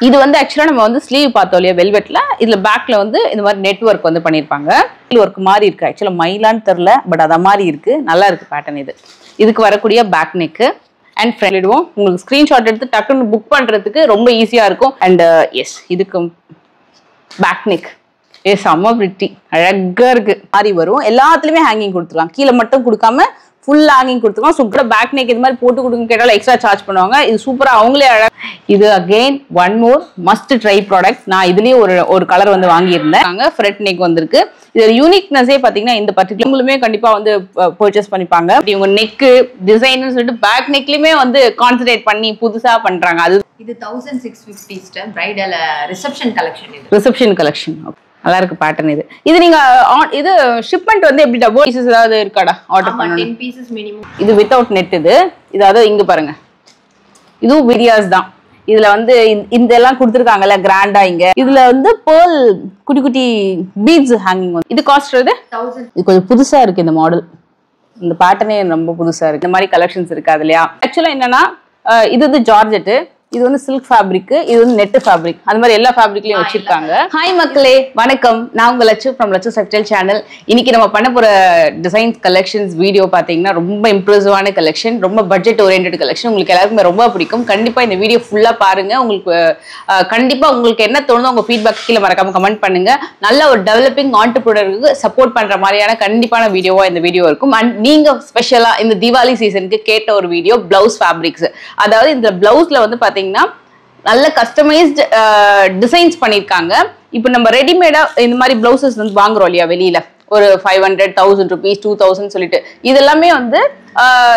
இது வந்து ஆக்சுவலா நம்ம வந்து ஸ்லீவ் பார்த்தோம் இல்லையா வெல்வெட்ல, இதுல பேக்ல வந்து இந்த மாதிரி நெட்வொர்க் வந்து பண்ணிருப்பாங்க. ஒர்க் மாதிரி இருக்கு, ஆக்சுவலா மயிலான்னு தெரியல, பட் அத மாதிரி இருக்கு. நல்லா இருக்கு பேட்டர்ன். இதுக்கு வரக்கூடிய பேக் நெக் அண்ட் ஃப்ரண்ட் இடுவோம். உங்களுக்கு ஸ்கிரீன்ஷாட் எடுத்து டக்குன்னு புக் பண்றதுக்கு ரொம்ப ஈஸியா இருக்கும். அண்ட் எஸ் இதுக்கு பேக் நெக் செம்ம பிரிட்டி, அழகா இருக்கு. மாதிரி வரும், எல்லாத்துலயுமே ஹேங்கிங் கொடுத்துருவாங்க, கீழே மட்டும் கொடுக்காம ஃபுல் ஹேங்கிங் கொடுத்துருவோம். சூப்பரா பேக் நெக் இது மாதிரி போட்டு கொடுங்க கேட்டாலும் எக்ஸ்ட்ரா சார்ஜ் பண்ணுவாங்க. இது சூப்பரா அவங்களே அழகா. இது again one more must try product. நான் இதுலயே ஒரு கலர் வந்து வாங்கியிருந்தேன். ஃப்ரண்ட் நெக் வந்திருக்கு. இது யூனிக்னஸே பாத்தீங்கன்னா இந்த பர்டிகுலருமே கண்டிப்பா வந்து பர்ச்சேஸ் பண்ணிப்பாங்க. இவங்க நெக் டிசைன் சொல்லிட்டு பேக் நெக்லயுமே வந்து கான்சென்ட்ரேட் பண்ணி புதுசா பண்றாங்க. அது இது 1650 பிரைடல் ரிசப்ஷன் கலெக்ஷன். இது ரிசப்ஷன் கலெக்ஷன். நல்லா இருக்கு பேட்டர்ன். இது நீங்க இது ஷிப்மெண்ட் வந்து எப்படி டபுள் பீசஸ் ஏதாவது இருக்காடா ஆர்டர் பண்ணனும்? 10 பீசஸ் மினிமம். இது வித்அவுட் நெட். இது அதாவது இங்க பாருங்க, இதுவும் வீடியோஸ் தான். இதுல வந்து இந்த எல்லாம் கொடுத்துருக்காங்கல்ல கிராண்டா. இங்க இதுல வந்து பேர்ல் குட்டி குட்டி பீட்ஸ் ஹேங்கிங். இது காஸ்ட் 1000. இது கொஞ்சம் புதுசா இருக்கு இந்த மாடல். இந்த பேட்டர்னே ரொம்ப புதுசா இருக்கு. இந்த மாதிரி கலெக்ஷன்ஸ் இருக்கு அதுலயா. ஆக்சுவலா என்னன்னா இது வந்து ஜார்ஜெட், இது வந்து சில்க் ஃபேப்ரிக், இது வந்து நெட் ஃபேப்ரிக், அந்த மாதிரி எல்லா ஃபேப்ரிக்லயும் வச்சிருக்காங்க. ஹாய் மக்களே, வணக்கம். நான் உங்க Lakshu from Lakshu textile channel. இன்னைக்கு நம்ம பண்ண போற டிசைன்ஸ் கலெக்ஷன்ஸ் வீடியோ பாத்தீங்கன்னா ரொம்ப இம்ப்ரெசிவான கலெக்ஷன், ரொம்ப பட்ஜெட் ஓரியன்டட் கலெக்ஷன். உங்களுக்கு எல்லாருக்குமே ரொம்ப பிடிக்கும். கண்டிப்பா இந்த வீடியோ ஃபுல்லா பாருங்க. உங்களுக்கு கண்டிப்பா உங்களுக்கு என்ன தோணுதோ உங்க ஃபீட்பேக் கீழே மறக்காம கமெண்ட் பண்ணுங்க. நல்ல ஒரு டெவலப்பிங் ஆண்டர்பிரினருக்கு சப்போர்ட் பண்ற மாதிரியான கண்டிப்பான வீடியோவா இந்த வீடியோ இருக்கும். அண்ட் நீங்க ஸ்பெஷலா இந்த தீபாவளி சீசனுக்கு கேட்ட ஒரு வீடியோ பிளவுஸ் ஃபேப்ரிக்ஸ். அதாவது இந்த பிளவுஸ்ல வந்து நல்ல கஸ்டமைஸ்டு டிசைன்ஸ் பண்ணிருக்காங்க. இப்போ நம்ம ரெடிமேடா இந்த மாதிரி பிளவுசஸ் வந்து வாங்குறோம் இல்லையா வெளியில, ஒரு 500, 1000 rupees, 2000 சொல்லிட்டு, இது எல்லாமே வந்து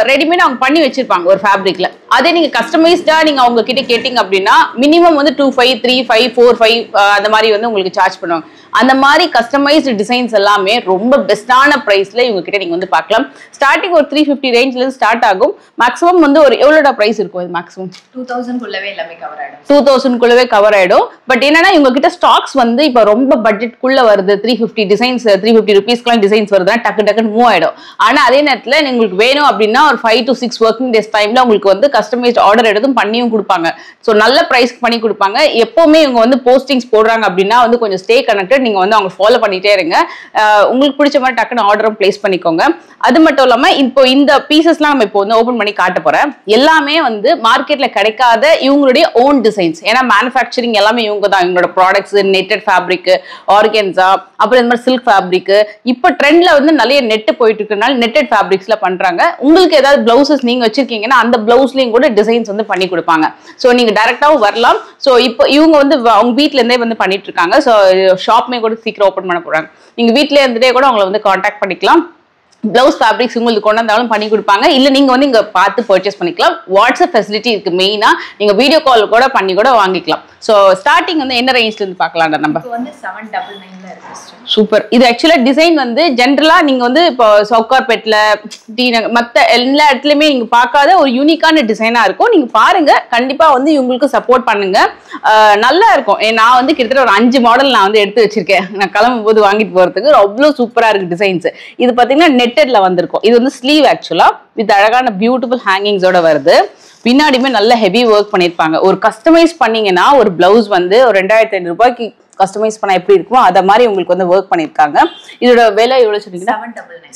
ரெடிமேட் அவங்க பண்ணி வச்சிருப்பாங்க ஒரு ஃபேப்ரிக்ல. அதே நீங்க கஸ்டமைஸ்டா நீங்க அவங்க கிட்ட கேட்டீங்க அப்படின்னா மினிமம் வந்து 2500, 3500, 4500 அந்த மாதிரி வந்து உங்களுக்கு சார்ஜ் பண்ணுவாங்க. அந்த மாதிரி கஸ்டமைஸ்டு டிசைன்ஸ் எல்லாமே ரொம்ப பெஸ்டான பிரைஸ்ல இவங்க கிட்ட நீங்க வந்து பார்க்கலாம். ஸ்டார்டிங் ஒரு 350 ரேஞ்ச்ல இருந்து ஸ்டார்ட் ஆகும். மேக்ஸிமம் வந்து ஒரு எவ்வளோட பிரைஸ் இருக்கும்? இது மேக்ஸிமம் 2000 குள்ளவே எல்லாமே கவர் ஆயிடும். 2000 குள்ளவே கவர் ஆயிடும். பட் என்னன்னா இவங்க கிட்ட ஸ்டாக்ஸ் வந்து இப்போ ரொம்ப பட்ஜெட் குள்ள வருது. 350 டிசைன்ஸ், 350 rupeesக்குலாம் டிசைன்ஸ் வருதுன்னா டக்கு டக்குன்னு மூவ் ஆயிடும். ஆனா அதே நேரத்துல உங்களுக்கு வேணும் அப்படின்னா ஒரு 5 to 6 ஒர்க்கிங் டேஸ் டைம்ல உங்களுக்கு வந்து கஸ்டமைஸ்ட் ஆர்டர் எடுத்தும் பண்ணியும் கொடுப்பாங்க. ஸோ நல்ல பிரைஸ்க்கு பண்ணி கொடுப்பாங்க. எப்பவுமே இவங்க வந்து போஸ்டிங்ஸ் போடுறாங்க அப்படின்னா வந்து கொஞ்சம் ஸ்டே கனெக்டட், நீங்க வந்து அவங்க ஃபாலோ பண்ணிட்டே இருங்க. உங்களுக்கு பிடிச்ச மாதிரி டக்குன்னு ஆர்டரும் பிளேஸ் பண்ணிக்கோங்க. அது மட்டும் இல்லாம இப்போ இந்த பீசஸ்லாம் நம்ம இப்போ வந்து ஓபன் பண்ணி காட்ட போறேன். எல்லாமே வந்து மார்க்கெட்ல கிடைக்காத இவங்களுடைய ஓன் டிசைன்ஸ். ஏன்னா மேனுஃபேக்சரிங் எல்லாமே இவங்க தான். இவங்களோட ப்ராடக்ட்ஸ் நெட்டட் ஃபேப்ரிக், ஆர்கன்ஸா, அப்புறம் இந்த மாதிரி சில்க் ஃபேப்ரிக். இப்போ ட்ரெண்ட்ல வந்து நிறைய நெட் போயிட்டு இருக்கனால நெட்டட் ஃபேப்ரிக்ஸ்ல பண்றாங்க. உங்களுக்கு ஏதாவது பிளவுசஸ் நீங்க வச்சிருக்கீங்கன்னா அந்த பிளவுஸ்லயும் கூட டிசைன்ஸ் வந்து பண்ணி கொடுப்பாங்க. ஸோ நீங்க டைரக்டாவும் வரலாம். ஸோ இப்போ இவங்க வந்து அவங்க வீட்ல இருந்தே வந்து பண்ணிட்டு இருக்காங்க. ஸோ ஷாப்மே கூட சீக்கிரம் ஓப்பன் பண்ண போறாங்க. நீங்க வீட்லயே இருந்துட்டே கூட அவங்களை வந்து கான்டாக்ட் பண்ணிக்கலாம். பிளவுஸ் ஃபேப்ரிக்ஸ் உங்களுக்கு கொண்டு வந்தாலும் பண்ணி கொடுப்பாங்க. இல்ல நீங்க வந்து இங்க பார்த்து பர்ச்சேஸ் பண்ணிக்கலாம். வாட்ஸ்அப் ஃபெசிலிட்டி இருக்கு. மெயினா நீங்க வீடியோ கால் கூட பண்ணி கூட வாங்கிக்கலாம். ஸோ ஸ்டார்டிங் வந்து என்ன ரேஞ்ச்ல இருந்து பார்க்கலாம்டா நம்ம? இப்போ வந்து 799ல இருக்கு. சூப்பர். இது ஆக்சுவலா டிசைன் வந்து ஜென்ரலா நீங்க வந்து இப்போ சவுகார்பேட்ல, டி நகர், மற்ற எல்லா இடத்துலயுமே நீங்க பார்க்காத ஒரு யூனிக்கான டிசைனா இருக்கும். நீங்க பாருங்க, கண்டிப்பா வந்து இவங்களுக்கு சப்போர்ட் பண்ணுங்க. நல்லா இருக்கும். நான் வந்து கிட்டத்தட்ட ஒரு 5 மாடல் நான் வந்து எடுத்து வச்சிருக்கேன். நான் கிளம்பும் போது வாங்கிட்டு போறதுக்கு அவ்வளவு சூப்பரா இருக்கு டிசைன்ஸ். இது பாத்தீங்கன்னா நெட்டட்ல வந்திருக்கும். இது வந்து ஸ்லீவ் ஆக்சுவலா வித் அழகான பியூட்டிஃபுல் ஹேங்கிங்ஸோட வருது. பின்னாடியுமே நல்ல ஹெவி ஒர்க் பண்ணிருப்பாங்க. ஒரு கஸ்டமைஸ் பண்ணீங்கன்னா ஒரு பிளவுஸ் வந்து ஒரு 2500 ரூபாய்க்கு கஸ்டமைஸ் பண்ணா எப்படி இருக்குமோ அத மாதிரி உங்களுக்கு வந்து ஒர்க் பண்ணிருக்காங்க. இதோட விலை எவ்வளவு சொன்னீங்கன்னா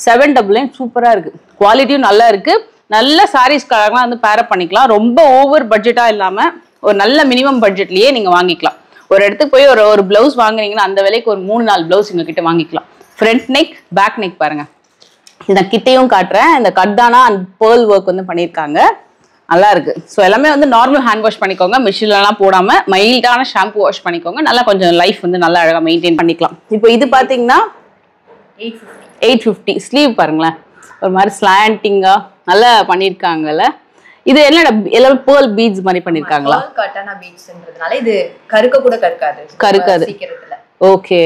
799. சூப்பரா இருக்கு. குவாலிட்டியும் நல்லா இருக்கு. நல்ல சாரீஸ்க்காகலாம் வந்து பேரப் பண்ணிக்கலாம். ரொம்ப ஓவர் பட்ஜெட்டா இல்லாம ஒரு நல்ல மினிமம் பட்ஜெட்லயே நீங்க வாங்கிக்கலாம். ஒரு இடத்துக்கு போய் ஒரு பிளவுஸ் வாங்குறீங்கன்னா அந்த விலைக்கு ஒரு 3-4 பிளவுஸ் எங்க கிட்ட வாங்கிக்கலாம். ஃப்ரண்ட் நெக், பேக் நெக் பாருங்க. இதை கிட்டையும் காட்டுறேன். இந்த கட்டானா அண்ட் பேர்ல் ஒர்க் வந்து பண்ணியிருக்காங்க. நல்லா இருக்கு. ஸோ எல்லாமே வந்து நார்மல் ஹேண்ட் வாஷ் பண்ணிக்கோங்க. மிஷின்லாம் போடாம மைல்டான ஷாம்பு வாஷ் பண்ணிக்கோங்க. நல்லா கொஞ்சம் லைஃப் வந்து நல்லா அழகாக மெயின்டைன் பண்ணிக்கலாம். இப்போ இது பார்த்தீங்கன்னா 850. ஸ்லீவ் பாருங்களேன், ஒரு மாதிரி ஸ்லாண்டிங்கா நல்லா பண்ணியிருக்காங்கல்ல. இது என்னடா எல்லாமே பேர்ல் பீட்ஸ் மாதிரி பண்ணிருக்காங்களா? கட்டானா பீட்ஸ்ன்றதுனால இது கருக்க கூட கருக்காது சீக்கிரத்துல. ஓகே.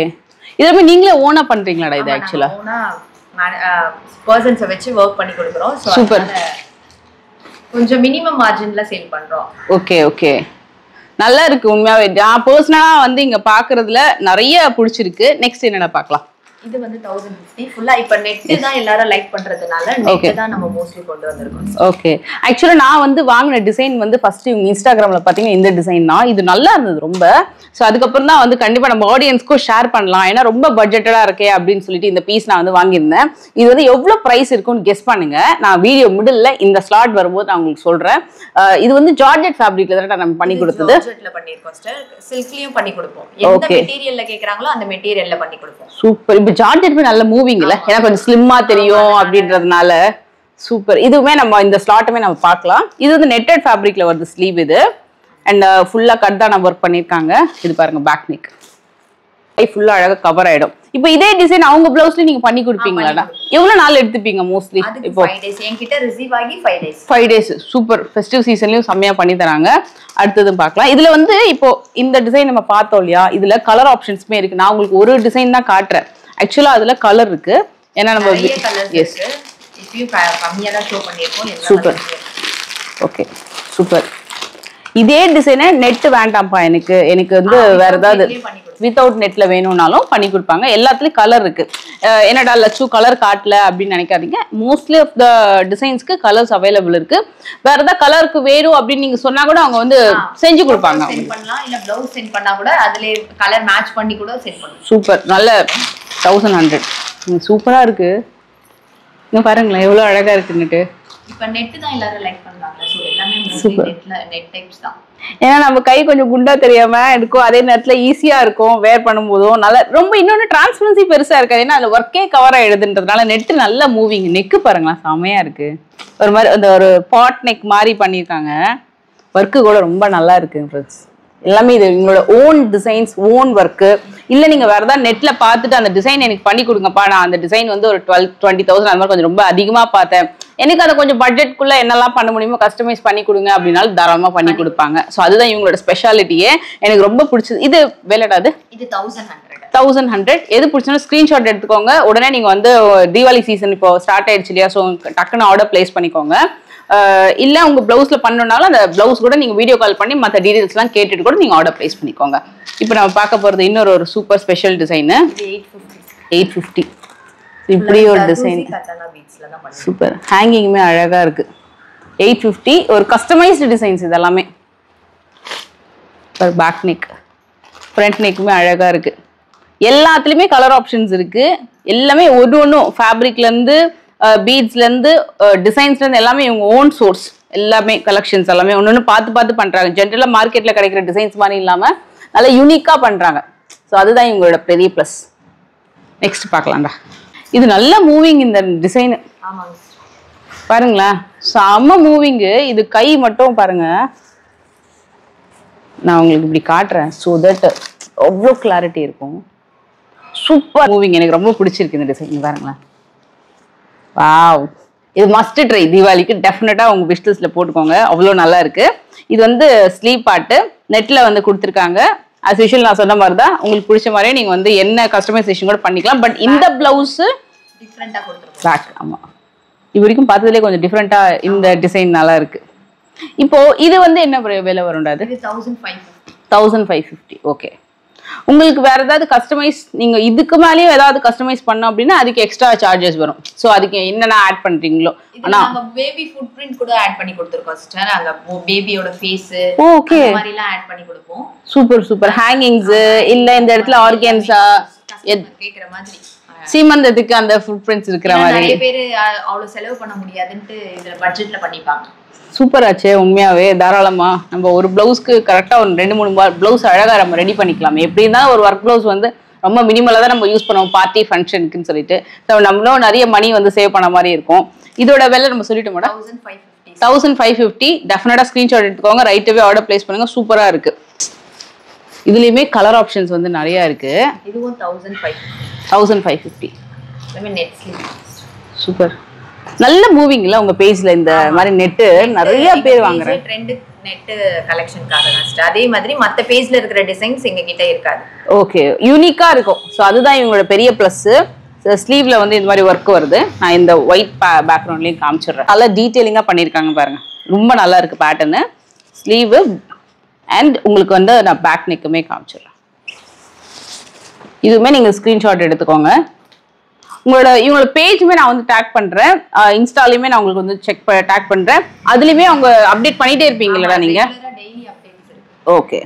இதெல்லாமே நீங்களே ஓனா பண்றீங்களாடா? இது ஆக்சுவலா ஓனா பர்சன்ஸை வச்சு ஒர்க் பண்ணி கொடுக்குறோம். சூப்பர். கொஞ்சம் மினிமம் மார்ஜின்ல சேல் பண்றோம். ஓகே ஓகே, நல்லா இருக்கு உண்மையாவே. நான் பர்சனலா வந்து இங்க பாக்குறதுல நிறைய பிடிச்சிருக்கு. நெக்ஸ்ட் என்னடா பார்க்கலாம்? இது வந்து 1050 ஃபுல்லா இப்ப நெட் தான் எல்லாரும் லைக் பண்றதுனால நெட் தான் நம்ம மோஸ்ட்லி கொண்டு வந்திருக்கோம். ஓகே, ஆக்சுவலா நான் வந்து வாங்கின டிசைன் வந்து ஃபர்ஸ்ட் இவங்க இன்ஸ்டாகிராம்ல பாத்தீங்கன்னா இந்த டிசைன் தான். இது நல்லா இருந்தது ரொம்ப. ஸோ அதுக்கப்புறம் தான் வந்து கண்டிப்பா நம்ம ஆடியன்ஸ்க்கும் ஷேர் பண்ணலாம், ஏன்னா ரொம்ப பட்ஜெட்டடா இருக்கே அப்படின்னு சொல்லிட்டு இந்த பீஸ் நான் வந்து வாங்கியிருந்தேன். இது வந்து எவ்வளவு பிரைஸ் இருக்கும்னு கெஸ் பண்ணுங்க. நான் வீடியோ மிடில் இந்த ஸ்லாட் வரும்போது நான் உங்களுக்கு சொல்றேன். இது வந்து ஜார்ஜெட் ஃபேப்ரிக்ல தான் நம்ம பண்ணி கொடுத்தது. ஜார்ஜெட்ல பண்ணிருக்கோம் சிஸ்டர், சில்க்லயும் பண்ணி கொடுப்போம். எந்த மெட்டீரியல்ல கேக்குறாங்களோ அந்த மெட்டீரியல்ல பண்ணி கொடுப்போம். சூப்பர். இப்போ ஜார்ஜெட் நல்ல மூவிங் இல்ல, ஏன்னா கொஞ்சம் ஸ்லிம்மா தெரியும் அப்படின்றதுனால சூப்பர். இதுவுமே நம்ம இந்த ஸ்லாட்டுமே நம்ம பார்க்கலாம். இது வந்து நெட்டட் ஃபேப்ரிக்ல வருது ஸ்லீவ் இது. அண்ட் ஃபுல்லா கட் தான் நம்ம ஒர்க் பண்ணிருக்காங்க. இது பாருங்க பேக் நெக் ஃபுல்லா அழகா கவர் ஆயிடும். இப்போ இதே டிசைன் அவங்க பிளவுஸ்ல நீங்க பண்ணி கொடுப்பீங்களா? எவ்வளவு நாள் எடுத்துப்பீங்க மோஸ்ட்லி? இப்போ 5 days என்கிட்ட ரிசீவ் ஆகி 5 days. 5 days. சூப்பர். ஃபெஸ்டிவ் சீசன்லயும் செம்மையா பண்ணி தராங்க. அடுத்ததும் பார்க்கலாம். இதுல வந்து இப்போ இந்த டிசைன் நம்ம பார்த்தோம் இல்லையா, இதுல கலர் ஆப்ஷன்ஸ்மே இருக்கு. நான் உங்களுக்கு ஒரு டிசைன் தான் காட்டுறேன். ஆக்சுவலா அதுல கலர் இருக்கு. ஏன்னா நம்ம எஸ் இப்பயும் கம்மியா தான் ஷோ பண்ணிருக்கோம். சூப்பர். Okay super. இதே டிசைனை நெட் வேண்டாம்ப்பா எனக்கு வந்து வேற ஏதாவது வித்தவுட் நெட்ல வேணும்னாலும் பண்ணி கொடுப்பாங்க. எல்லாத்துலயும் கலர் இருக்கு. என்னடா லட்சு கலர் காட்டல அப்படின்னு நினைக்காதீங்க. மோஸ்ட்லி ஆஃப் த டிசைன்ஸ்க்கு கலர்ஸ் அவைலபிள் இருக்கு. வேற ஏதாவது கலருக்கு வேணும் அப்படின்னு நீங்க சொன்னா கூட அவங்க வந்து செஞ்சு கொடுப்பாங்க. சென்ட் பண்ணலாம், இல்ல ப்ளவுஸ் சென்ட் பண்ணா கூட அதுல கலர் மேட்ச் பண்ணி கூட சென்ட் பண்ணலாம். சூப்பர். நல்ல 1100 சூப்பரா இருக்கு. இங்க பாருங்களேன் எவ்வளவு அழகா இருக்குன்னுட்டு. இப்ப நெட் தான் எல்லாரும் லைக் பண்றாங்க. சோ எல்லாமே மோஸ்ட்லி நெட் டைப்ஸ் தான். ஏன்னா நம்ம கை கொஞ்சம் குண்டா தெரியாம இருக்கும், அதே நேரத்துல ஈஸியா இருக்கும் வேர் பண்ணும்போதும். நல்லா ரொம்ப இன்னொன்னு டிரான்ஸ்பரன்சி பெருசா இருக்காது, ஏன்னா அதுல ஒர்க்கே கவர் ஆயிடுதுன்றதுனால. நெட் நல்ல மூவிங். நெக்கு பாருங்களா செமையா இருக்கு. ஒரு மாதிரி அந்த ஒரு பாட் நெக் மாதிரி பண்ணிருக்காங்க. ஒர்க்கு கூட ரொம்ப நல்லா இருக்கு ஃப்ரெண்ட்ஸ். எல்லாமே இது உங்களோட ஓன் டிசைன்ஸ், ஓன் ஒர்க்கு. இல்லை நீங்கள் வேறு ஏதாவது நெட்டில் பார்த்துட்டு அந்த டிசைன் எனக்கு பண்ணி கொடுங்கப்பா, நான் அந்த டிசைன் வந்து ஒரு 20,000 அந்த மாதிரி கொஞ்சம் ரொம்ப அதிகமாக பார்த்தேன், எனக்கு அதை கொஞ்சம் பட்ஜெட்குள்ளே என்னெல்லாம் பண்ண முடியுமோ கஸ்டமைஸ் பண்ணி கொடுங்க அப்படின்னாலும் தாராளமாக பண்ணி கொடுப்பாங்க. ஸோ அதுதான் இவங்களோட ஸ்பெஷாலிட்டியே. எனக்கு ரொம்ப பிடிச்சது. இது வேலைடாது இது 1100. எது பிடிச்சாலும் ஸ்க்ரீன்ஷாட் எடுத்துக்கோங்க. உடனே நீங்கள் வந்து தீபாவளி சீசன் இப்போ ஸ்டார்ட் ஆயிடுச்சு இல்லையா, ஸோ டக்குன்னு ஆர்டர் பிளேஸ் பண்ணிக்கோங்க. இல்லை உங்கள் ப்ளவுஸில் பண்ணணுன்னாலும் அந்த ப்ளவுஸ் கூட நீங்கள் வீடியோ கால் பண்ணி மற்ற டீட்டெயில்ஸ்லாம் கேட்டுட்டு கூட நீங்கள் ஆர்டர் ப்ளேஸ் பண்ணிக்கோங்க. இப்போ நம்ம பார்க்க போகிறது இன்னொரு ஒரு சூப்பர் ஸ்பெஷல் டிசைனு. 850 இப்படி ஒரு டிசைன். சூப்பர். ஹேங்கிங்குமே அழகாக இருக்குது. 850 ஒரு கஸ்டமைஸ்டு டிசைன்ஸ் இதெல்லாமே. பேக் நெக், ஃப்ரண்ட் நெக்குமே அழகாக இருக்குது. எல்லாத்துலேயுமே கலர் ஆப்ஷன்ஸ் இருக்குது. எல்லாமே ஒன்று ஒன்றும் ஃபேப்ரிக்லேருந்து பீட்ஸ்லேருந்து டிசைன்ஸ்லேருந்து எல்லாமே இவங்க ஓன் சோர்ஸ். எல்லாமே கலெக்ஷன்ஸ் எல்லாமே ஒன்று ஒன்று பார்த்து பண்ணுறாங்க. ஜென்ரலாக மார்க்கெட்டில் கிடைக்கிற டிசைன்ஸ் மாதிரி இல்லாமல் நல்லா யூனிக்காக பண்ணுறாங்க. ஸோ அதுதான் இவங்களோட பெரிய ப்ளஸ். நெக்ஸ்ட் பார்க்கலாம்டா. இது நல்ல மூவிங் இந்த டிசைனு பாருங்களேன், செம்ம மூவிங்கு. இது கை மட்டும் பாருங்க, நான் உங்களுக்கு இப்படி காட்டுறேன். ஸோ தட் அவ்வளோ கிளாரிட்டி இருக்கும். Super moving. எனக்கு ரொம்ப பிடிச்சிருக்கு இந்த டிசைன். பாருங்களேன், வாவ். இது மஸ்ட் ட்ரை. தீபாவளிக்கு டெஃபினட்டாக உங்கள் விஷ் லிஸ்ட்டில் போட்டுக்கோங்க. அவ்வளோ நல்லா இருக்கு. இது வந்து ஸ்லீவ் பார்ட்டு நெட்டில் வந்து கொடுத்துருக்காங்க. ஆஸ் யூஷுவல் நான் சொன்ன மாதிரி தான் உங்களுக்கு பிடிச்ச மாதிரியே நீங்கள் வந்து என்ன கஸ்டமைசேஷன் கூட பண்ணிக்கலாம். பட் இந்த பிளவுஸு டிஃப்ரெண்ட்டாக கொடுத்துருக்கோம். பேக் ஆமாம், இது வரைக்கும் பார்த்ததுலேயே கொஞ்சம் டிஃப்ரெண்ட்டாக இந்த டிசைன் நல்லா இருக்கு. இப்போ இது வந்து என்ன விலை வரும்டா? அது 1550. ஓகே. உங்களுக்கு வேற ஏதாவது கஸ்டமைஸ் நீங்க இதுக்கு மேலேயும் ஏதாவது கஸ்டமைஸ் பண்ணோம் அப்படின்னா அதுக்கு எக்ஸ்ட்ரா சார்ஜஸ் வரும். ஸோ அதுக்கு என்னென்ன ஆட் பண்றீங்களோ. ஆனா பேபி ஃபுட் பிரிண்ட் கூட ஆட் பண்ணி கொடுத்துருக்கோம் சிஸ்டர். அங்க பேபியோட ஃபேஸ் ஓகே அந்த மாதிரி எல்லாம் ஆட் பண்ணி கொடுப்போம். சூப்பர். ஹேங்கிங்ஸ் இல்ல இந்த இடத்துல ஆர்கன்ஸா கேக்குற மாதிரி சீமந்தத்துக்கு அந்த ஃபுட் பிரிண்ட்ஸ் இருக்கிற மாதிரி. நிறைய பேர் அவ்வளவு செலவு பண்ண முடியாதுன்னு இதுல பட்ஜெட்ல பண்ணிப்பாங்க. சூப்பர் ஆச்சே. உண்மையாவே தாராளமா நம்ம ஒரு பிளவுஸ்க்கு கரெக்டா ஒரு 2-3 பிளவுஸ் அழகா நம்ம ரெடி பண்ணிக்கலாம். எப்படி இருந்தாலும் ஒரு ஒர்க் பிளவுஸ் வந்து ரொம்ப மினிமலா தான் நம்ம யூஸ் பண்ணுவோம் பார்ட்டி ஃபங்க்ஷனுக்குன்னு சொல்லிட்டு. நம்மளும் நிறைய மணி வந்து சேவ் பண்ண மாதிரி இருக்கும். இதோட விலை நம்ம சொல்லிட்டோம் மேடம், 1550. டெஃபினட்டா ஸ்கிரீன்ஷாட் எடுத்துக்கோங்க, ரைட்டாவே ஆர்டர் பிளேஸ் பண்ணுங்க. சூப்பரா இருக்கு. இதுலயுமே கலர் ஆப்ஷன்ஸ் வந்து நிறைய இருக்கு. இதுவும் 1550. சூப்பர். நல்ல மூவிங்ல உங்க பேஜ்ல இந்த மாதிரி நெட் நிறைய பேர் வாங்குறாங்க. ட்ரெண்ட் நெட் கலெக்ஷன்காக தான். அதே மாதிரி மத்த பேஜ்ல இருக்கிற டிசைன்ஸ் எங்க கிட்ட இருக்காது. ஓகே, யூனிக்கா இருக்கும். ஸோ அதுதான் இவங்களோட பெரிய பிளஸ். ஸ்லீவ்ல வந்து இந்த மாதிரி ஒர்க் வருது. நான் இந்த ஒயிட் பேக்ரவுண்ட்லயும் காமிச்சிடுறேன். நல்லா டீட்டெயிலிங்கா பண்ணிருக்காங்க பாருங்க. ரொம்ப நல்லா இருக்கு பேட்டர்னு. ஸ்லீவ் அண்ட் உங்களுக்கு வந்து நான் பேக் நெக்குமே காமிச்சிடுறேன். இதுவுமே நீங்க ஸ்கிரீன்ஷாட் எடுத்துக்கோங்க. இவங்களோட பேஜுமே நான் வந்து டேக் பண்றேன், இன்ஸ்டாலையுமே நான் உங்களுக்கு வந்து செக் டேக் பண்றேன். அதுலயுமே அவங்க அப்டேட் பண்ணிட்டே இருப்பீங்களா நீங்க? Okay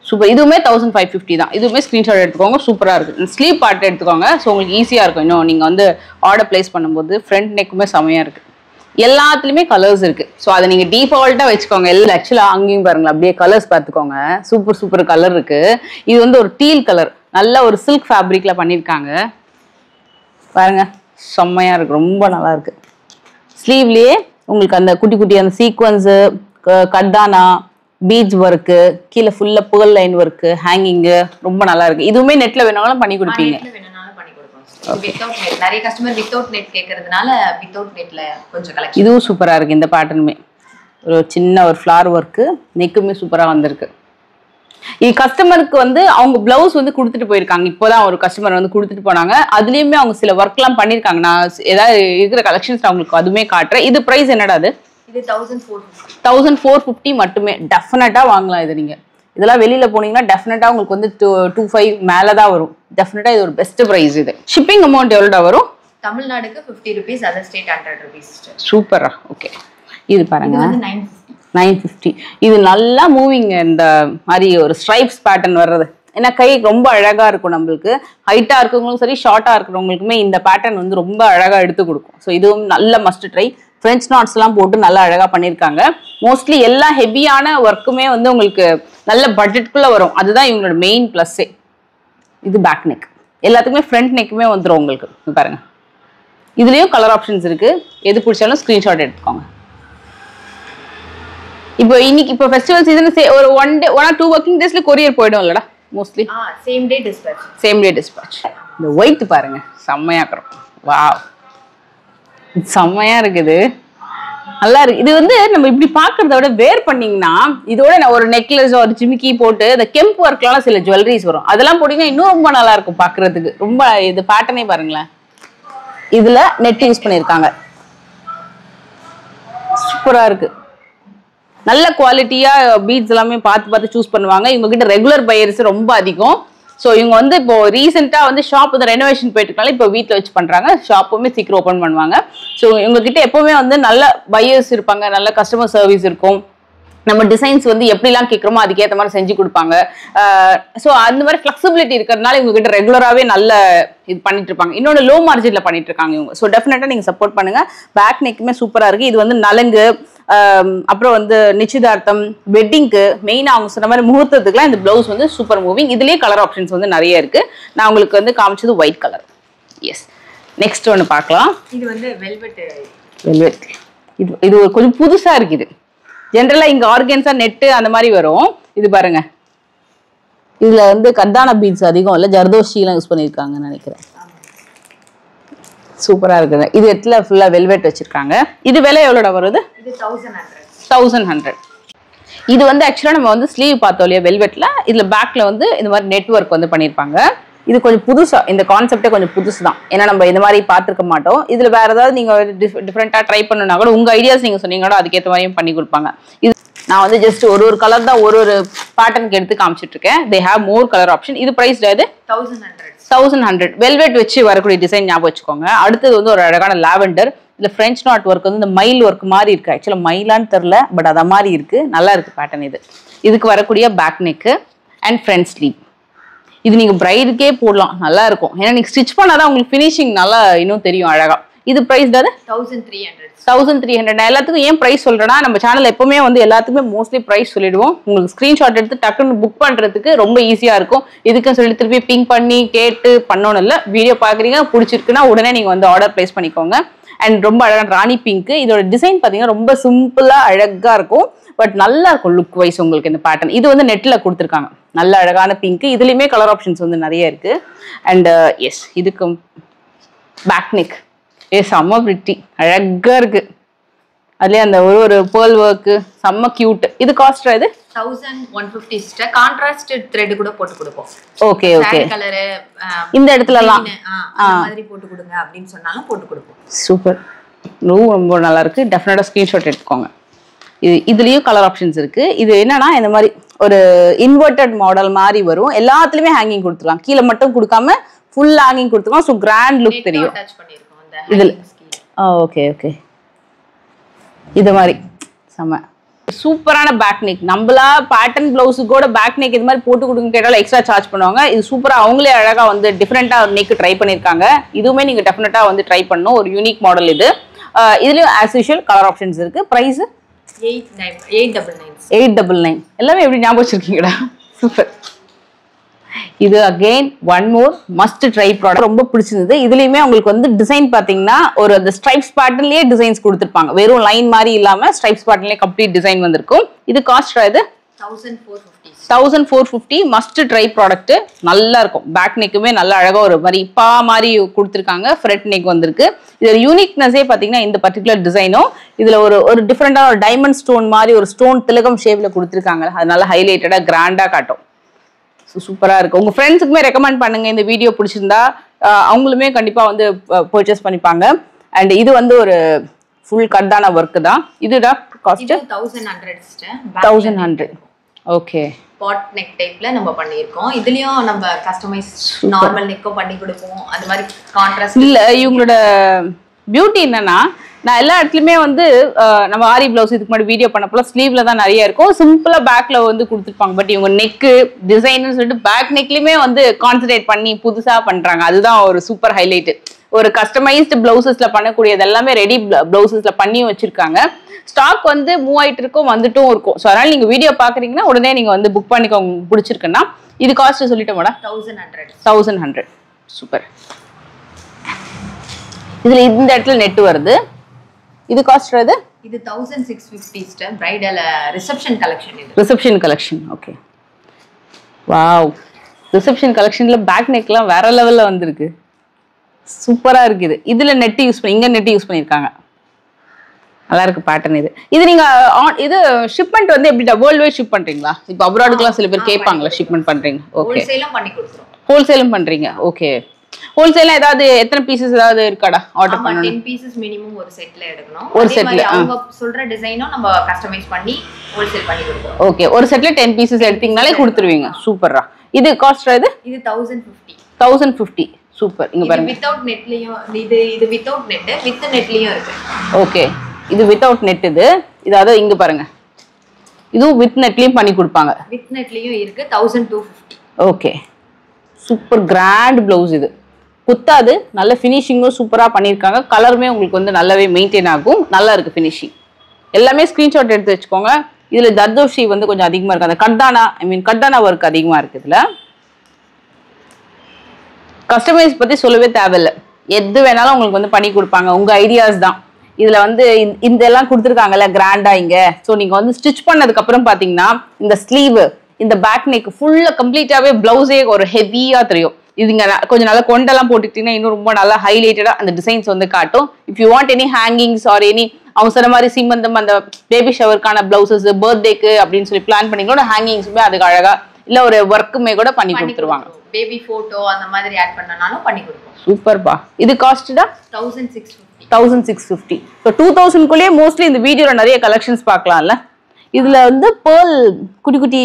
super. இதுவுமே 1550 தான். இதுவுமே ஸ்கிரீன்ஷாட் எடுத்துக்கோங்க, சூப்பரா இருக்கு. ஸ்லீவ் பார்ட் எடுத்துக்கோங்க, ஸோ உங்களுக்கு ஈஸியா இருக்கும். இன்னும் நீங்க வந்து ஆர்டர் பிளேஸ் பண்ணும்போது ஃப்ரண்ட் நெக்குமே செமையா இருக்கு. எல்லாத்துலயுமே கலர்ஸ் இருக்கு, ஸோ அதை நீங்க டிஃபால்ட்டா வச்சுக்கோங்க. எல்லாம் ஆக்சுவலா அங்கேயும் பாருங்களா, அப்படியே கலர்ஸ் பார்த்துக்கோங்க. சூப்பர் சூப்பர் கலர் இருக்கு. இது வந்து ஒரு டீல் கலர், நல்ல ஒரு சில்க் ஃபேப்ரிக்ல பண்ணிருக்காங்க பாருங்க, செம்மையா இருக்கு, ரொம்ப நல்லா இருக்கு. ஸ்லீவ்லயே உங்களுக்கு அந்த குட்டி குட்டி அந்த சீக்வன்ஸு, கர்தானா, பீச் ஒர்க்கு, கீழே ஃபுல்லா பேர்ல் லைன் ஒர்க்கு, ஹேங்கிங்கு, ரொம்ப நல்லா இருக்கு. இதுவுமே நெட்ல வேணாலும் பண்ணி கொடுப்பீங்க. நிறைய கஸ்டமர் வித்தவுட் நெட் கேக்குறதுனால வித்தவுட் நெட்ல கொஞ்சம் கலெக்ஷன். இதுவும் சூப்பரா இருக்கு. இந்த பேட்டர்னுமே ஒரு சின்ன ஒரு ஃப்ளார் ஒர்க்கு, நெக்குமே சூப்பரா வந்திருக்கு. இது கஸ்டமருக்கு வந்து அவங்க பிளவுஸ் வந்து கொடுத்துட்டு போயிருக்காங்க. இப்போதான் ஒரு கஸ்டமர் வந்து கொடுத்துட்டு போனாங்க. அதுலயுமே அவங்க சில ஒர்க் எல்லாம் பண்ணிருக்காங்க. நான் ஏதாவது இருக்கிற கலெக்ஷன்ஸ் அவங்களுக்கு அதுவுமே காட்டுறேன். இது பிரைஸ் என்னடா? அது 1450 மட்டுமே. டெஃபினட்டா வாங்கலாம் இது. நீங்க இதெல்லாம் வெளியில போனீங்கன்னா டெஃபினட்டா உங்களுக்கு வந்து 25 மேலதான் வரும். டெஃபினட்டா இது ஒரு பெஸ்ட் பிரைஸ். இது ஷிப்பிங் அமௌண்ட் எவ்வளோடா வரும்? தமிழ்நாடுக்கு 50 rupees, அதர் ஸ்டேட் 100 rupees. சூப்பரா. ஓகே இது பாருங்க 950. இது நல்லா மூவிங். இந்த மாதிரி ஒரு ஸ்ட்ரைப்ஸ் பேட்டர்ன் வர்றது ஏன்னா கை ரொம்ப அழகா இருக்கும். நம்மளுக்கு ஹைட்டா இருக்கிறவங்களும் சரி, ஷார்ட்டா இருக்கிறவங்களுக்குமே இந்த பேட்டர்ன் வந்து ரொம்ப அழகா எடுத்து கொடுக்கும். ஸோ இதுவும் நல்ல மஸ்ட் ட்ரை. ஃப்ரெஞ்ச் நாட்ஸ் எல்லாம் போட்டு நல்லா அழகா பண்ணியிருக்காங்க. மோஸ்ட்லி எல்லா ஹெவியான ஒர்க்குமே வந்து உங்களுக்கு நல்ல பட்ஜெட்குள்ள வரும். அதுதான் இவங்களோட மெயின் பிளஸ்ஸே. இது பேக் நெக், எல்லாத்துக்குமே ஃப்ரண்ட் நெக்குமே வந்துடும் உங்களுக்கு. பாருங்க இதுலயும் கலர் ஆப்ஷன்ஸ் இருக்கு. எது பிடிச்சாலும் ஸ்கிரீன்ஷாட் எடுத்துக்கோங்க. இப்போ இன்னைக்கு இப்போ ஃபெஸ்டிவல் சீசன் ஒரு 1 day 1 or 2 working daysல கொரியர் போய்டும் இல்லடா மோஸ்ட்லி. Same day dispatch. இந்த ஒயிட் பாருங்க, செம்மையா இருக்கும். வாவ், செம்மையா இருக்குது, நல்லா இருக்கு. இது வந்து நம்ம இப்படி பாக்குறத விட வேர் பண்ணீங்கன்னா இதோட நான் ஒரு நெக்லஸ் ஒரு ஜிமிக்கி போட்டு இந்த கெம்ப் ஒர்க்லாம் சில ஜுவல்லரிஸ் வரும், அதெல்லாம் போட்டீங்கன்னா இன்னும் ரொம்ப நல்லா இருக்கும் பாக்குறதுக்கு. ரொம்ப இது பேட்டர்னே பாருங்களேன். இதுல நெட் யூஸ் பண்ணிருக்காங்க, சூப்பரா இருக்கு. நல்ல குவாலிட்டியா பீட்ஸ் எல்லாமே பார்த்து சூஸ் பண்ணுவாங்க. இவங்க கிட்ட ரெகுலர் பையர்ஸ் ரொம்ப அதிகம். ஸோ இவங்க வந்து இப்போ ரீசெண்டா வந்து ஷாப் வந்து ரெனோவேஷன் போயிட்டு இருக்காங்க. இப்போ வீட்டில் வச்சு பண்றாங்க. ஷாப்புமே சீக்கிரம் ஓப்பன் பண்ணுவாங்க. ஸோ இவங்க கிட்ட எப்பவுமே வந்து நல்ல பையர்ஸ் இருப்பாங்க, நல்ல கஸ்டமர் சர்வீஸ் இருக்கும். நம்ம டிசைன்ஸ் வந்து எப்படிலாம் கேட்குறோமோ அதுக்கேற்ற மாதிரி செஞ்சு கொடுப்பாங்க. ஸோ அந்த மாதிரி ஃபிளெக்சிபிலிட்டி இருக்கிறதுனால இவங்க கிட்ட ரெகுலராகவே நல்ல இது பண்ணிட்டு இருப்பாங்க. இன்னொன்று லோ மார்ஜினில் பண்ணிட்டு இருக்காங்க இவங்க. ஸோ டெஃபினட்டாக நீங்கள் சப்போர்ட் பண்ணுங்க. பேக் நெக்குமே சூப்பராக இருக்கு. இது வந்து நலங்கு, அப்புறம் வந்து நிச்சயதார்த்தம், வெட்டிங்க்கு, மெயினாக அவங்க சொன்ன மாதிரி முகூர்த்தத்துக்குலாம் இந்த பிளவுஸ் வந்து சூப்பர் மூவிங். இதுலேயே கலர் ஆப்ஷன்ஸ் வந்து நிறைய இருக்கு. நான் உங்களுக்கு வந்து காமிச்சது ஒயிட் கலர். எஸ், நெக்ஸ்ட் ஒன்று பார்க்கலாம். இது வந்து வெல்வெட். இது கொஞ்சம் புதுசாக இருக்குது. ஜென்ரலா இங்க ஆர்கன்ஸா நெட்டு அந்த மாதிரி வரும். இது பாருங்க, இதுல வந்து கர்தானா பீட்ஸ் அதிகம் இல்ல, ஜர்தோஷி எல்லாம் யூஸ் பண்ணிருக்காங்கன்னு நினைக்கிறேன். சூப்பரா இருக்குது. இது இடத்துல ஃபுல்லா வெல்வெட் வச்சிருக்காங்க. இது விலை எவ்வளோட வருது? இது 1100. இது வந்து ஆக்சுவலா நம்ம வந்து ஸ்லீவ் பார்த்தோம் இல்லையா வெல்வெட்ல, இதுல பேக்ல வந்து இந்த மாதிரி நெட்வொர்க் வந்து பண்ணிருப்பாங்க. இது கொஞ்சம் புதுசா, இந்த கான்செப்டே கொஞ்சம் புதுசு தான். ஏன்னா நம்ம இந்த மாதிரி பார்த்துருக்க மாட்டோம். இதுல வேற ஏதாவது நீங்க டிஃப்ரெண்டா ட்ரை பண்ணணும்னா கூட உங்க ஐடியாஸ் நீங்க சொன்னீங்கன்னா அதுக்கேற்ற மாதிரியும் பண்ணி கொடுப்பாங்க. இது நான் வந்து ஜஸ்ட் ஒரு கலர் தான் ஒரு பேட்டர்னுக்கு எடுத்து காமிச்சிட்டு இருக்கேன். They have more colour option. இது பிரைஸ் இது 1100. வெல்வெட் வச்சு வரக்கூடிய டிசைன் ஞாபகம் வச்சுக்கோங்க. அடுத்தது வந்து ஒரு அழகான லாவெண்டர். இதுல பிரெஞ்ச் நாட் ஒர்க் வந்து இந்த மயில் ஒர்க் மாதிரி இருக்கு. ஆக்சுவலா மயிலான்னு தெரியல, பட் அத மாதிரி இருக்கு. நல்லா இருக்கு பேட்டர்ன். இதுக்கு வரக்கூடிய பேக் நெக்கு அண்ட் ஃப்ரண்ட் ஸ்லீவ். இது நீங்க பிரைடுக்கே போடலாம், நல்லா இருக்கும். ஏன்னா நீங்க ஸ்டிச் பண்ணாதான் உங்களுக்கு ஃபினிஷிங் நல்லா இன்னும் தெரியும் அழகா. இது பிரைஸ் தான் 1300. நான் எல்லாத்துக்கும் ஏன் பிரைஸ் சொல்றேன்னா, நம்ம சேனல் எப்பவுமே வந்து எல்லாத்துக்குமே மோஸ்ட்லி பிரைஸ் சொல்லிடுவோம். உங்களுக்கு ஸ்கிரீன்ஷாட் எடுத்து டக்குன்னு புக் பண்றதுக்கு ரொம்ப ஈஸியா இருக்கும். இதுக்குன்னு சொல்லி திருப்பி பிங்க் பண்ணி கேட்டு பண்ணணும் இல்லை. வீடியோ பாக்குறீங்க, பிடிச்சிருக்குன்னா உடனே நீங்க வந்து ஆர்டர் பிளேஸ் பண்ணிக்கோங்க. அண்ட் ரொம்ப அழகான ராணி பிங்க். இதோட டிசைன் பாத்தீங்கன்னா ரொம்ப சிம்பிளா அழகா இருக்கும், பட் நல்லா இருக்கும் லுக் வைஸ் உங்களுக்கு இந்த பேட்டர்ன். இது வந்து நெட்ல கொடுத்துருக்காங்க, நல்ல அழகான பிங்க். இதுலயுமே கலர் ஆப்ஷன்ஸ் வந்து நிறைய இருக்கு. அண்ட் எஸ், இதுக்கு பேக் நெக் செம்ம பிரிட்டி, அழகா இருக்கு. அதுலயே அந்த ஒரு பேர்ல் ஒர்க் செம்ம கியூட். இது காஸ்ட் இது 1150 சிஸ்டர். கான்ட்ராஸ்ட் த்ரெட் கூட போட்டு கொடுப்போம். Okay okay. கலர் இந்த இடத்துலலாம் அந்த மாதிரி போட்டு கொடுங்க அப்படின்னு சொன்னாலும் போட்டு கொடுப்போம். சூப்பர், ரொம்ப நல்லா இருக்கு. டெஃபினட்டா ஸ்கிரீன்ஷாட் எடுத்துக்கோங்க. இதுலயும் கலர் ஆப்ஷன்ஸ் இருக்கு. இது என்னன்னா இந்த மாதிரி ஒரு இன்வெர்டட் மாடல் மாதிரி வரும். எல்லாத்துலயுமே ஹேங்கிங் கொடுத்துருக்காங்க, கீழே மட்டும் கொடுக்காம ஃபுல் ஹேங்கிங் கொடுத்துருக்கோம். ஸோ கிராண்ட் லுக் தெரியும் இதில். ஓகே ஓகே, இது மாதிரி செம்ம சூப்பரான பேக் நெக். நம்மளா பேட்டர்ன் பிளவுஸுக்கூட பேக் நெக் இது மாதிரி போட்டு கொடுங்க கேட்டாலும் எக்ஸ்ட்ரா சார்ஜ் பண்ணுவாங்க. இது சூப்பரா அவங்களே அழகா வந்து டிஃப்ரெண்டா நெக் ட்ரை பண்ணிருக்காங்க. இதுவுமே நீங்க டெஃபினட்டா வந்து ட்ரை பண்ணணும். ஒரு யூனிக் மாடல் இது. இதுலயும் ஆஸ் யூஷுவல் கலர் ஆப்ஷன்ஸ் இருக்கு. பிரைஸ் 899. எல்லாமே எப்படி ஞாபகம் வச்சிருக்கீங்கடா, சூப்பர். இது again one more must try product. ரொம்ப பிடிச்சிருந்தது. இதுலயுமே உங்களுக்கு வந்து டிசைன் பாத்தீங்கன்னா ஒரு அந்த ஸ்ட்ரைப்ஸ் பேட்டர்ன்லயே டிசைன்ஸ் கொடுத்துருப்பாங்க. வெறும் லைன் மாதிரி இல்லாம ஸ்ட்ரைப்ஸ் பேட்டர்ன்லயே கம்ப்ளீட் டிசைன் வந்திருக்கும். இது காஸ்ட் இது 1450. Must try product. நல்லா இருக்கும். பேக் நெக்குமே நல்லா அழகா ஒரு மாதிரி பா மாதிரி கொடுத்துருக்காங்க. ஃப்ரண்ட் நெக் வந்திருக்கு. இதுல யூனிக்னஸே பாத்தீங்கன்னா இந்த பர்டிகுலர் டிசைனும் இதுல ஒரு டிஃப்ரெண்டா ஒரு டைமண்ட் ஸ்டோன் மாதிரி ஒரு ஸ்டோன் திலகம் ஷேப்ல கொடுத்துருக்காங்க. அதனால ஹைலைட்டடா கிராண்டா காட்டும். சூப்பரா இருக்கு. உங்க ஃப்ரெண்ட்ஸுக்குமே ரெக்கமெண்ட் பண்ணுங்க. இந்த வீடியோ பிடிச்சிருந்தா அவங்களுமே கண்டிப்பா வந்து பர்ச்சேஸ் பண்ணிப்பாங்க. அண்ட் இது வந்து ஒரு ஃபுல் கட்டான ஒர்க் தான். இதுடா காஸ்ட் 1100. ஓகே, பாட் நெக் டைப்ல நம்ம பண்ணிருக்கோம். இதுலயும் நம்ம கஸ்டமைஸ் நார்மல் நெக்கும் பண்ணி கொடுப்போம். அந்த மாதிரி கான்ட்ராஸ்ட் இல்ல. இவங்களோட பியூட்டி என்னன்னா, நான் எல்லா இடத்துலயுமே வந்து நம்ம ஆரி பிளவுஸ் இதுக்கு முன்னாடி வீடியோ பண்ணப்போ ஸ்லீவ்ல தான் நிறைய இருக்கும். சிம்பிளா பேக்ல வந்து கொடுத்துருப்பாங்க. பட் இவங்க நெக்கு டிசைன்னு சொல்லிட்டு பேக் நெக்லயுமே வந்து கான்சன்ட்ரேட் பண்ணி புதுசா பண்றாங்க. அதுதான் ஒரு சூப்பர் ஹைலைட். ஒரு கஸ்டமைஸ்டு பிளவுசஸ்ல பண்ணக்கூடியது எல்லாமே ரெடி பிளவுசஸ்ல பண்ணி வச்சிருக்காங்க. ஸ்டாக் வந்து மூவ் ஆயிட்டு இருக்கும், வந்துட்டும் இருக்கும். ஸோ அதனால நீங்க வீடியோ பாக்குறீங்கன்னா உடனே நீங்க வந்து புக் பண்ணிக்கோங்க பிடிச்சிருக்குன்னா. இது காஸ்ட் சொல்லிட்டோம் மேடம், 1100. சூப்பர். இதுல இந்த இடத்துல நெட் வருது. இது காஸ்ட் இது 1650 பிரைடல் ரிசப்ஷன் கலெக்ஷன். இது reception collection. Okay, wow. Reception கலெக்ஷன்ல பேக் நெக்லாம் வேற லெவல்ல வந்திருக்கு. சூப்பரா இருக்குது. இதுல நெட் யூஸ் பண்ணி இங்க நெட் யூஸ் பண்ணிருக்காங்க. நல்லா இருக்கு பேட்டர்ன். இது நீங்க இது ஷிப்மெண்ட் வந்து எப்படி வேர்ல்ட் வைட் ஷிப் பண்றீங்களா? இப்போ அப்ராடுக்குலாம் சில பேர் கேட்பாங்களா ஷிப்மெண்ட் பண்றீங்க? ஓகே, ஹோல்சேலும் பண்ணி கொடுத்துறோம். ஹோல்சேலும் பண்றீங்க. ஓகே, ஹோல்சேல்ல ஏதாவது எத்தனை பீசஸ் ஏதாவது இருக்காடா ஆர்டர் பண்ணனும்? 10 பீசஸ் மினிமம் ஒரு செட்ல எடுக்கணும். ஒரு செட்ல அவங்க சொல்ற டிசைனும் நம்ம கஸ்டமைஸ் பண்ணி ஹோல்சேல் பண்ணி கொடுப்போம். ஓகே, ஒரு செட்ல 10 பீசஸ் எடுத்தீங்கனாலே கொடுத்துருவீங்க. சூப்பர்ரா. இது காஸ்ட் இது 1050. சூப்பர். இங்க பாருங்க, வித்அவுட் நெட்லயும் இது வித்அவுட் நெட் வித் நெட்லயும் இருக்கு. ஓகே, இது வித்அவுட் நெட். இது அத இங்க பாருங்க, இது வித் நெட்லயும் பண்ணி கொடுப்பாங்க. வித் நெட்லயும் இருக்கு 1250. Okay, super grand blouse. இது குத்தாது, நல்ல ஃபினிஷிங்கும் சூப்பரா பண்ணிருக்காங்க. கலருமே உங்களுக்கு வந்து நல்லாவே மெயின்டைன் ஆகும். நல்லா இருக்கு ஃபினிஷிங். எல்லாமே ஸ்கிரீன்ஷாட் எடுத்து வச்சுக்கோங்க. இதுல ஜர்தோஷி வந்து கொஞ்சம் அதிகமா இருக்கு. அந்த கட்டானா கட்டானா ஒர்க் அதிகமா இருக்கு. இதுல கஸ்டமைஸ் பத்தி சொல்லவே தேவையில்லை. எது வேணாலும் உங்களுக்கு வந்து பண்ணி கொடுப்பாங்க. உங்க ஐடியாஸ் தான். இதுல வந்து இதெல்லாம் கொடுத்துருக்காங்கல்ல கிராண்டா இங்க. ஸோ நீங்க வந்து ஸ்டிச் பண்ணதுக்கு அப்புறம் பாத்தீங்கன்னா இந்த ஸ்லீவ் இந்த பேக் நெக் ஃபுல்லா கம்ப்ளீட்டாவே பிளவுஸே ஒரு ஹெவியா தெரியும். இதுங்க கொஞ்சம் நல்லா கொண்டெல்லாம் போட்டுக்கிட்டீங்கன்னா இன்னும் ரொம்ப நல்லா ஹைலைட்டடா அந்த டிசைன்ஸ் வந்து காட்டும். If you want any hangings or any அவங்க சொன்ன மாதிரி சீமந்தம் அந்த பேபி ஷவருக்கான பிளவுசஸ் பர்த்டேக்கு அப்படின்னு சொல்லி பிளான் பண்ணிங்களோட ஹேங்கிங்ஸுமே அதுக்கு அழகா இல்ல ஒரு ஒர்க்குமே கூட பண்ணி கொடுத்துருவாங்க. பேபி போட்டோ அந்த மாதிரி ஆட் பண்ணனாலும் பண்ணி கொடுப்போம். சூப்பர்பா. இது காஸ்ட்டா 1650. ஸோ 2000 குள்ளேயே மோஸ்ட்லி இந்த வீடியோல நிறைய கலெக்ஷன்ஸ் பார்க்கலாம்ல. இதுல வந்து பேர்ல் குட்டி குட்டி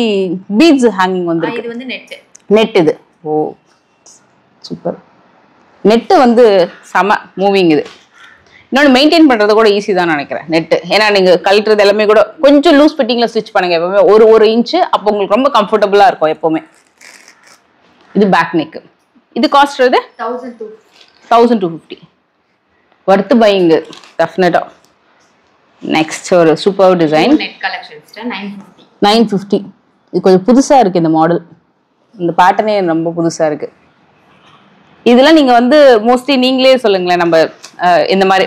பீட்ஸ் ஹேங்கிங் வந்து இது வந்து நெட். இது ஓ சூப்பர். நெட்டு வந்து செம மூவிங். இது இன்னொன்று மெயின்டைன் பண்றது கூட ஈஸி தான் நினைக்கிறேன் நெட். ஏன்னா நீங்க கழட்டுறது எல்லாமே கூட கொஞ்சம் லூஸ் ஃபிட்டிங்ல ஸ்டிச் பண்ணுங்க எப்பவுமே. ஒரு இன்ச்சு அப்போ உங்களுக்கு ரொம்ப கம்ஃபர்டபுளா இருக்கும் எப்பவுமே. இது பேக் நெக். இது காஸ்ட் 1250. வர்த் பையிங் டெஃபினட்டா. நெக்ஸ்ட் ஒரு சூப்பர் டிசைன் நெட் கலெக்ஷன்ஸ் 950. இது கொஞ்சம் புதுசா இருக்கு இந்த மாடல். இந்த பேட்டர்னே ரொம்ப புதுசா இருக்கு. இதெல்லாம் நீங்க வந்து மோஸ்ட்லி நீங்களே சொல்லுங்களேன். நம்ம இந்த மாதிரி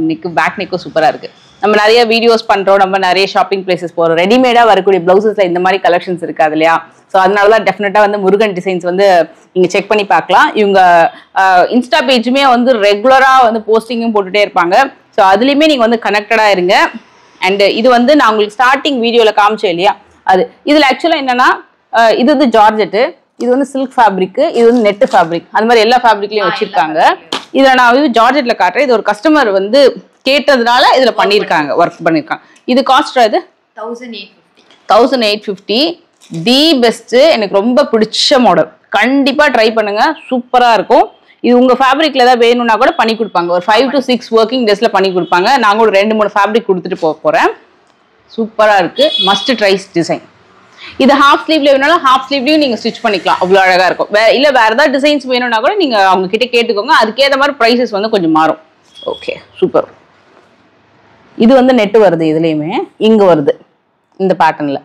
நெக்கு பேக் நெக்கும் சூப்பரா இருக்கு. நம்ம நிறைய வீடியோஸ் பண்றோம், நம்ம நிறைய ஷாப்பிங் பிளேசஸ் போறோம். ரெடிமேடா வரக்கூடிய பிளவுசஸ்ல இந்த மாதிரி கலெக்ஷன்ஸ் இருக்காது இல்லையா? ஸோ அதனாலதான் டெஃபினட்டா வந்து முருகன் டிசைன்ஸ் வந்து நீங்க செக் பண்ணி பார்க்கலாம். இவங்க இன்ஸ்டா பேஜுமே வந்து ரெகுலரா வந்து போஸ்டிங்கும் போட்டுட்டே இருப்பாங்க. ஸோ அதுலயுமே நீங்க வந்து கனெக்டடா இருங்க. அண்ட் இது வந்து நான் உங்களுக்கு ஸ்டார்டிங் வீடியோல காமிச்சேன் இல்லையா? அது இதுல ஆக்சுவலா என்னன்னா இது வந்து ஜார்ஜெட்டு, இது வந்து சில்க் ஃபேப்ரிக், இது வந்து நெட் ஃபேப்ரிக், அது மாதிரி எல்லா ஃபேப்ரிக்லயும் வச்சிருக்காங்க. இதுல நான் வந்து ஜார்ஜெட்ல காட்டுறேன். இது ஒரு கஸ்டமர் வந்து கேட்டதுனால இதுல பண்ணிருக்காங்க, ஒர்க் பண்ணிருக்காங்க. இது காஸ்ட் இது 1850. தி பெஸ்ட், எனக்கு ரொம்ப பிடிச்ச மாடல். கண்டிப்பா ட்ரை பண்ணுங்க, சூப்பரா இருக்கும். இது உங்க ஃபேப்ரிக்ல ஏதாவது வேணும்னா கூட பண்ணி கொடுப்பாங்க. ஒரு 5 to 6 ஒர்க்கிங் டேஸ்ல பண்ணி கொடுப்பாங்க. நாங்க ஒரு 2-3 ஃபேப்ரிக் கொடுத்துட்டு போறேன். சூப்பரா இருக்கு, மஸ்ட் ட்ரை டிசைன். இது ஹாஃப் ஸ்லீவ்ல வேணாலும் ஹாஃப் ஸ்லீவ்லயும் நீங்க ஸ்டிச் பண்ணிக்கலாம், அவ்வளவு அழகா இருக்கும். இல்ல வேற ஏதாவது டிசைன்ஸ் வேணும்னா கூட நீங்க அவங்க கிட்ட கேட்டுக்கோங்க, அதுக்கேற்ற மாதிரி ப்ரைஸஸ் வந்து கொஞ்சம் மாறும். Okay, super. இது வந்து நெட் வருது, இதுலயுமே இங்க வருது இந்த பேட்டர்ன்ல.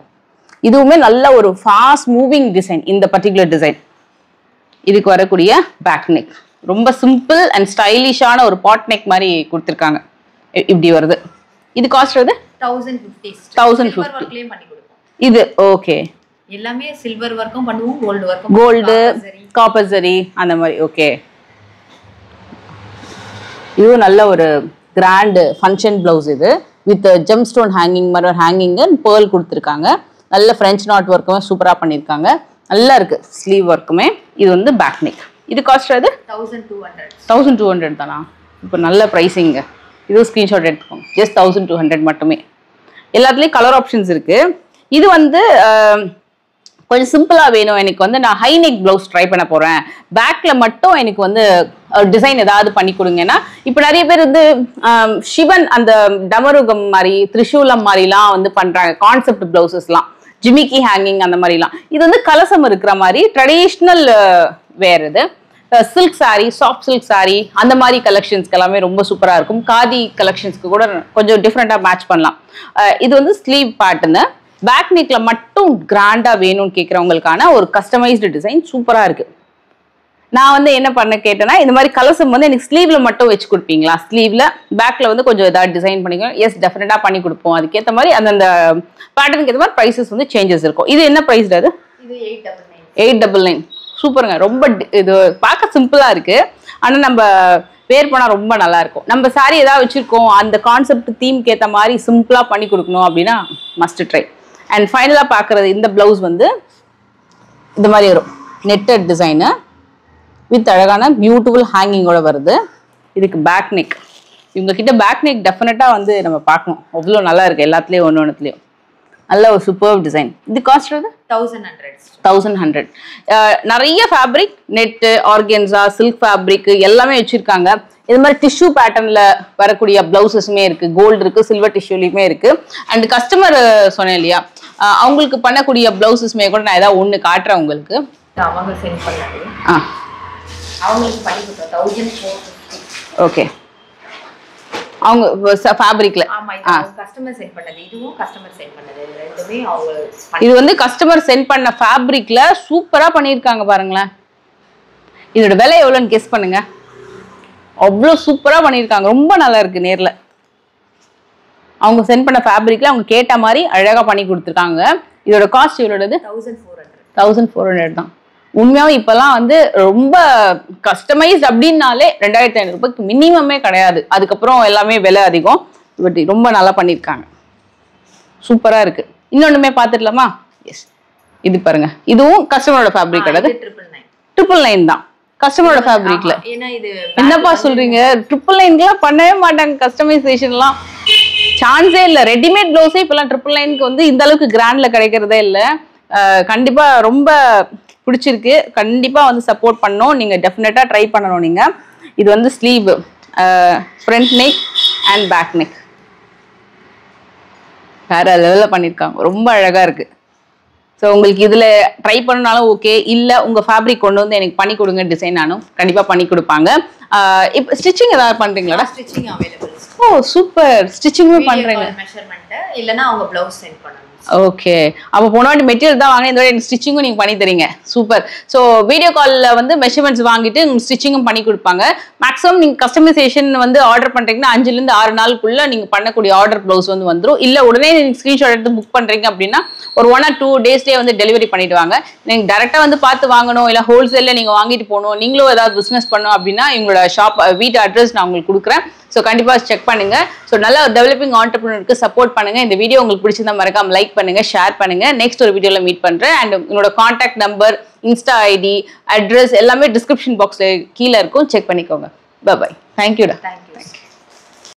இதுவுமே நல்ல ஒரு ஃபாஸ்ட் மூவிங் டிசைன். இந்த பர்டிகுலர் டிசைன் இதுக்கு வரக்கூடிய பேக் நெக் ரொம்ப சிம்பிள் அண்ட் ஸ்டைலிஷான ஒரு பாட் நெக் மாதிரி கொடுத்துருக்காங்க. இப்படி வருது. இது காஸ்ட் வருது 1050. 1050 பண்ணி கொடுப்போம். இது ஓகே, எல்லாமே சில்வர் வர்க்கும் பண்ணுவோம், கோல்டு வர்க்கும், கோல்டு காப்பர் ஜரி அந்த மாதிரி. ஓகே, இது நல்ல ஒரு கிராண்ட் ஃபங்க்ஷன் பிளவுஸ். இது வித் ஜெம் ஸ்டோன் ஹேங்கிங் மாதிரி ஹேங்கிங் பேர்ல் கொடுத்துருக்காங்க. நல்ல ஃப்ரெஞ்ச் நாட் ஒர்க்குமே சூப்பரா பண்ணியிருக்காங்க. நல்லா இருக்கு ஸ்லீவ் ஒர்க்குமே. இது வந்து பேக் நெக். இது காஸ்ட் அது 1200 தானா? இப்போ நல்ல ப்ரைஸிங்க. இது ஸ்க்ரீன்ஷாட் எடுத்துக்கோங்க. ஜஸ்ட் 1200 மட்டுமே. எல்லாத்துலேயும் கலர் ஆப்ஷன்ஸ் இருக்கு. இது வந்து கொஞ்சம் சிம்பிளா வேணும் எனக்கு வந்து, நான் ஹை நெக் பிளவுஸ் ட்ரை பண்ண போறேன், பேக்ல மட்டும் எனக்கு வந்து டிசைன் ஏதாவது பண்ணி கொடுங்கன்னா, இப்போ நிறைய பேர் வந்து சிவன் அந்த டமருகம் மாதிரி திரிசூலம் மாதிரிலாம் வந்து பண்றாங்க கான்செப்ட் பிளவுசஸ்லாம், ஜிமிக்கி ஹேங்கிங் அந்த மாதிரிலாம். இது வந்து கலசம் இருக்கிற மாதிரி ட்ரெடிஷ்னல் வேர். இது silk sorry, soft silk sorry அந்த மாதிரி கலெக்ஷன்ஸ்க்கு எல்லாமே ரொம்ப சூப்பரா இருக்கும். காதி கலெக்ஷன்ஸ்க்கு கூட கொஞ்சம் டிஃப்ரெண்டா மேட்ச் பண்ணலாம். இது வந்து ஸ்லீவ் பேட்டர்னு. பேக் நெக்ல மட்டும் கிராண்டா வேணும்னு கேட்கறவங்களுக்கான ஒரு கஸ்டமைஸ்டு டிசைன் சூப்பரா இருக்கு. நான் வந்து என்ன பண்ண கேட்டேன்னா, இந்த மாதிரி கலசம் வந்து எனக்கு ஸ்லீவ்ல மட்டும் வச்சு கொடுப்பீங்களா, ஸ்லீவ்ல பேக்ல வந்து கொஞ்சம் ஏதாவது டிசைன் பண்ணிக்கலாம். எஸ், டெஃபினட்டா பண்ணி கொடுப்போம். அதுக்கேற்ற மாதிரி அந்த பேட்டர்னுக்கு ஏற்ற மாதிரி ப்ரைஸஸ் வந்து சேஞ்சஸ் இருக்கும். இது என்ன ப்ரைஸ்? அது 899. சூப்பருங்க. ரொம்ப இது பார்க்க சிம்பிளா இருக்கு, ஆனா நம்ம வேர் பண்ணா ரொம்ப நல்லா இருக்கும். நம்ம சாரி ஏதாவது வச்சிருக்கோம், அந்த கான்செப்ட் தீம்க்கு ஏற்ற மாதிரி சிம்பிளா பண்ணி கொடுக்கணும் அப்படின்னா மஸ்ட் ட்ரை. அண்ட் ஃபைனலா பாக்குறது இந்த பிளவுஸ் வந்து இந்த மாதிரி வரும், நெட்டட் டிசைனு வித் அழகான பியூட்டிஃபுல் ஹேங்கிங்கோட வருது. இதுக்கு பேக் நெக். இவங்க கிட்ட பேக் நெக் டெஃபினட்டா வந்து நம்ம பார்க்கணும், அவ்வளோ நல்லா இருக்கு. எல்லாத்துலேயும் ஒன்னொன்னுத்துலேயும் நல்ல ஒரு சூப்பர் டிசைன். இது காஸ்ட் வந்து 1100. நிறைய fabric, net, organza, silk fabric எல்லாமே வச்சிருக்காங்க. இது மாதிரி டிஷ்யூ பேட்டர்ன்ல வரக்கூடிய பிளவுசஸுமே இருக்கு, கோல்டு இருக்கு, சில்வர் டிஷ்யூலையுமே இருக்கு. அண்ட் கஸ்டமர் சொன்னேன் இல்லையா, அவங்களுக்கு பண்ணக்கூடிய பிளவுசஸ்மே கூட நான் ஏதாவது ஒன்று காட்டுறேன் உங்களுக்கு. அவங்க சென்ட் பண்ணாங்க, அவங்களுக்கு பண்ணி கொடுத்தோம் 1450. ஓகே, அவங்க ஃபேப்ரிக்ல. ஆமா, இது கஸ்டமர் சென்ட் பண்ணது, இதுவும் கஸ்டமர் சென்ட் பண்ணது, ரெண்டுமே அவங்க. இது வந்து கஸ்டமர் சென்ட் பண்ண ஃபேப்ரிக்ல சூப்பரா பண்ணிருக்காங்க பாருங்களேன். இதோட விலை எவ்வளவுன்னு கெஸ் பண்ணுங்க. அவ்வளோ சூப்பரா பண்ணிருக்காங்க, ரொம்ப நல்லா இருக்கு. நேர்ல அவங்க சென்ட் பண்ண ஃபேப்ரிக்ல அவங்க கேட்ட மாதிரி அழகா பண்ணி கொடுத்துருக்காங்க. இதோட காஸ்ட் எவ்வளோது? 1400 தான். உண்மையாவும் இப்பெல்லாம் வந்து ரொம்ப கஸ்டமைஸ்ட் அப்படின்னாலே 2500 ரூபாய்க்கு மினிமமே கிடையாது. அதுக்கப்புறம் எல்லாமே விலை அதிகம். பட் ரொம்ப நல்லா பண்ணியிருக்காங்க, சூப்பரா இருக்கு. இன்னொன்னுமே பார்த்துடலாமா? எஸ், இது பாருங்க. இதுவும் கஸ்டமரோட ஃபேப்ரிக் கிடையாது, 999 தான் கஸ்டமரோட ஃபேப்ரிக்ல. என்னப்பா சொல்றீங்க? 999க்குலாம் பண்ணவே மாட்டாங்க கஸ்டமைசேஷன்லாம், சான்ஸே இல்லை. ரெடிமேட் பிளவுஸே இப்பெல்லாம் 999க்கு வந்து இந்த அளவுக்கு கிராண்ட்ல கிடைக்கிறதே இல்லை. கண்டிப்பா ரொம்ப பிடிச்சிருக்கு, கண்டிப்பா வந்து சப்போர்ட் பண்ணணும். நீங்க டெஃபினட்டா ட்ரை பண்ணணும். நீங்க இது வந்து sleeve, front neck and back neck வேற லெவல்ல பண்ணிருக்காங்க, ரொம்ப அழகா இருக்கு. ஸோ உங்களுக்கு இதுல ட்ரை பண்ணனாலும் ஓகே, இல்ல உங்க ஃபேப்ரிக் கொண்டு வந்து எனக்கு பண்ணி கொடுங்க டிசைன், நானும் கண்டிப்பா பண்ணி கொடுப்பாங்க. இப்போ ஸ்டிச்சிங் ஏதாவது பண்றீங்களா? Stitching available. ஓ சூப்பர், ஸ்டிச்சிங்குமே பண்றீங்க. மெஷர்மென்ட் இல்லனா அவங்க ப்ளவுஸ் சென்ட் பண்ணணும். ஓகே, அப்போ போனவாட்டி மெட்டீரியல் தான் வாங்கினேன், இதோட எனக்கு ஸ்டிச்சிங்கும் நீங்க பண்ணி தரீங்க. சூப்பர். ஸோ வீடியோ காலில் வந்து மெஷர்மெண்ட்ஸ் வாங்கிட்டு ஸ்டிச்சிங்கும் பண்ணி கொடுப்பாங்க. மேக்ஸிமம் நீங்க கஸ்டமைசேஷன் வந்து ஆர்டர் பண்றீங்கன்னா 5 to 6 நாளுக்குள்ள நீங்க பண்ணக்கூடிய ஆர்டர் ப்ளவுஸ் வந்து வந்துடும். இல்ல உடனே நீங்க ஸ்கிரீன்ஷாட் எடுத்து புக் பண்றீங்க அப்படின்னா ஒரு 1 or 2 daysலேயே வந்து டெலிவரி பண்ணிடுவாங்க. நீங்க டேரக்டா வந்து பார்த்து வாங்கணும், இல்ல ஹோல்சேல்ல நீங்க வாங்கிட்டு போகணும், நீங்களும் ஏதாவது பிசினஸ் பண்ணணும் அப்படின்னா எங்களோட ஷாப் வீட்டு அட்ரஸ் நான் உங்களுக்கு கொடுக்குறேன். ஸோ கண்டிப்பா செக் பண்ணுங்க. ஸோ நல்ல ஒரு டெவலப்பிங் ஆண்டர்பிரினருக்கு சப்போர்ட் பண்ணுங்க. இந்த வீடியோ உங்களுக்கு பிடிச்சிருந்தா மறக்காம லைக் பண்ணுங்க, ஷேர் பண்ணுங்க. நெக்ஸ்ட் ஒரு வீடியோல மீட் பண்றேன். அண்ட் உங்களோட contact number, insta ID, address எல்லாமே டிஸ்கிரிப்ஷன் பாக்ஸ்ல கீழே இருக்கும், செக் பண்ணிக்கோங்க. Bye bye. தேங்க்யூடா. தேங்க்யூ.